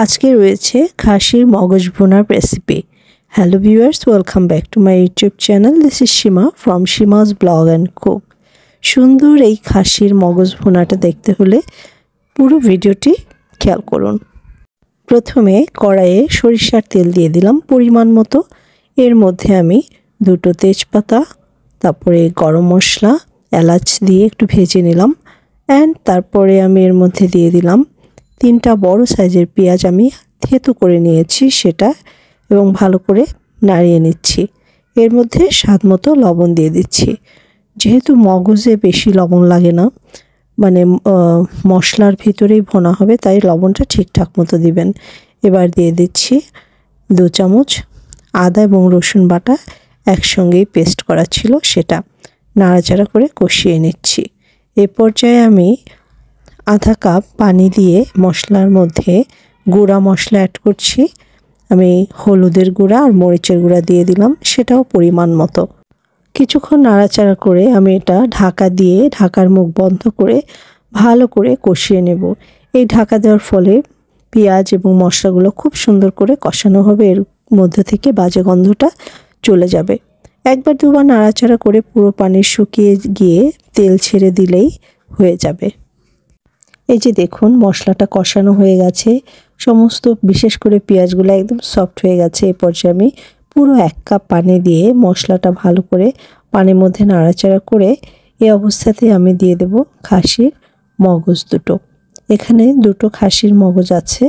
আজকে রয়েছে খাসির মগজ ভুনার recipe. Hello viewers, welcome back to my YouTube channel. This is Seema from Seema's blog and cook. সুন্দর এই খাসির মগজ ভুনাটা দেখতে হলে পুরো ভিডিওটি খেয়াল করুন। প্রথমে কড়াইয়ে সরিষার তেল দিয়ে দিলাম পরিমাণ মতো। এর মধ্যে আমি দুটো তেজপাতা, তারপরে গরম মশলা, এলাচ দিয়ে একটু ভেজে নিলাম। তারপরে আমি এর মধ্যে দিয়ে দিলাম 3টা বড় সাইজের পেঁয়াজ আমি থেঁতো করে নিয়েছি সেটা, এবং ভালো করে নাড়িয়ে নিচ্ছি। এর মধ্যে স্বাদ মতো লবণ দিয়ে দিচ্ছি। যেহেতু মগজে বেশি লবণ লাগে না, মানে মশলার ভিতরেই ভোনা হবে, তাই লবণটা ঠিকঠাক মতো দিবেন। এবার দিয়ে দিচ্ছি 2 চামচ আদা এবং রসুন বাটা, একসঙ্গেই পেস্ট করা ছিল সেটা। নাড়াচাড়া করে কষিয়ে নিচ্ছি। এ পর্যায়ে আমি আধা কাপ পানি দিয়ে মশলার মধ্যে গুঁড়া মশলা অ্যাড করছি। আমি হলুদের গুঁড়া আর মরিচের গুঁড়া দিয়ে দিলাম, সেটাও পরিমাণ মতো। কিছুক্ষণ নাড়াচাড়া করে আমি এটা ঢাকা দিয়ে ঢাকার মুখ বন্ধ করে ভালো করে কষিয়ে নেব। এই ঢাকা দেওয়ার ফলে পেঁয়াজ এবং মশলাগুলো খুব সুন্দর করে কষানো হবে, এর মধ্যে থেকে বাজে গন্ধটা চলে যাবে। একবার দুবার নাড়াচাড়া করে পুরো পানি শুকিয়ে গিয়ে তেল ছেড়ে দিলেই হয়ে যাবে। এই যে দেখুন, মশলাটা কষানো হয়ে গেছে, সমস্ত বিশেষ করে পেঁয়াজগুলো একদম সফট হয়ে গেছে। এই পর্যায়ে আমি পুরো 1 কাপ পানি দিয়ে মশলাটা ভালো করে পানির মধ্যে নাড়াচাড়া করে এই অবস্থাতে আমি দিয়ে দেব খাসির মগজ দুটো। এখানে 2টো খাসির মগজ আছে,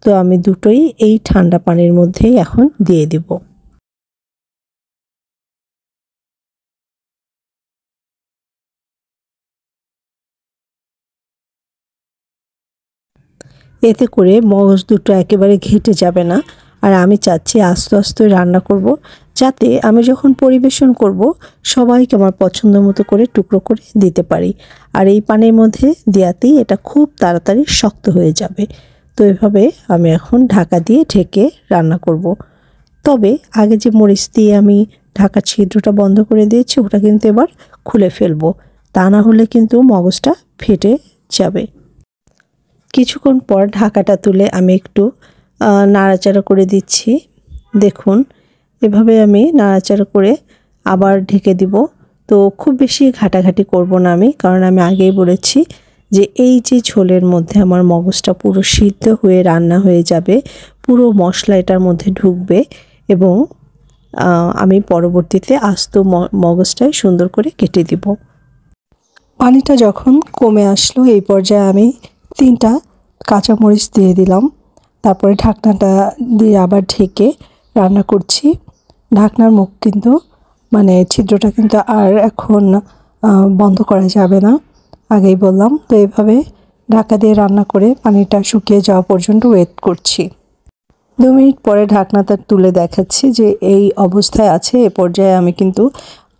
তো আমি দুটোই এই ঠান্ডা পানির মধ্যেই এখন দিয়ে দেব। এতে করে মগজ দুটো একেবারে ঘেটে যাবে না। আর আমি চাচ্ছি আস্তে আস্তে রান্না করব, যাতে আমি যখন পরিবেশন করব সবাইকে আমার পছন্দ মতো করে টুকরো করে দিতে পারি। আর এই পানির মধ্যে দেওয়াতেই এটা খুব তাড়াতাড়ি শক্ত হয়ে যাবে। তো এভাবে আমি এখন ঢাকা দিয়ে ঢেকে রান্না করব। তবে আগে যে মরিচ দিয়ে আমি ঢাকার ছিদ্রটা বন্ধ করে দিয়েছি, ওটা কিন্তু এবার খুলে ফেলবো, তা না হলে কিন্তু মগজটা ফেটে যাবে। কিছুক্ষণ পর ঢাকাটা তুলে আমি একটু নাড়াচাড়া করে দিচ্ছি। দেখুন, এভাবে আমি নাড়াচাড়া করে আবার ঢেকে দিব। তো খুব বেশি ঘাটাঘাটি করব না আমি, কারণ আমি আগেই বলেছি যে এই যে ঝোলের মধ্যে আমার মগজটা পুরো সিদ্ধ হয়ে রান্না হয়ে যাবে, পুরো মশলা এটার মধ্যে ঢুকবে, এবং আমি পরবর্তীতে আস্ত মগজটাই সুন্দর করে কেটে দিব। পানিটা যখন কমে আসলো, এই পর্যায়ে আমি 3টা কাঁচামরিচ দিয়ে দিলাম। তারপরে ঢাকনাটা দিয়ে আবার ঢেকে রান্না করছি। ঢাকনার মুখ কিন্তু ছিদ্রটা কিন্তু আর এখন বন্ধ করা যাবে না, আগেই বললাম। তো এভাবে ঢাকা দিয়ে রান্না করে পানিটা শুকিয়ে যাওয়া পর্যন্ত ওয়েট করছি। 2 মিনিট পরে ঢাকনাটা তুলে দেখাচ্ছি যে এই অবস্থায় আছে। এ পর্যায়ে আমি কিন্তু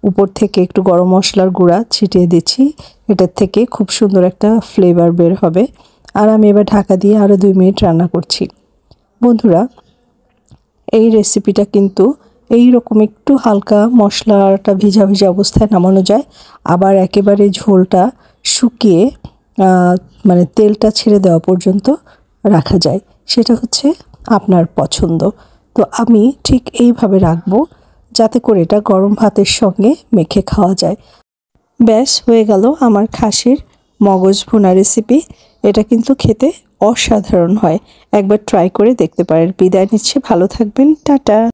উপর থেকে একটু গরম মশলার গুঁড়া ছিটিয়ে দিচ্ছি। এটার থেকে খুব সুন্দর একটা ফ্লেভার বের হবে। আর আমি এবার ঢাকা দিয়ে আরও 2 মিনিট রান্না করছি। বন্ধুরা, এই রেসিপিটা কিন্তু এই রকম একটু হালকা মশলাটা ভিজা ভিজা অবস্থায় নামানো যায়, আবার একেবারে ঝোলটা শুকিয়ে তেলটা ছেড়ে দেওয়া পর্যন্ত রাখা যায়। সেটা হচ্ছে আপনার পছন্দ। তো আমি ঠিক এইভাবে রাখবো, যাতে করে এটা গরম ভাতের সঙ্গে মেখে খাওয়া যায়। ব্যাস হয়ে গেল আমার খাসির মগজ ভুনা রেসিপি। এটা কিন্তু খেতে অসাধারণ হয়, একবার ট্রাই করে দেখতে পারেন। বিদায় নিচ্ছি, ভালো থাকবেন, টাটা।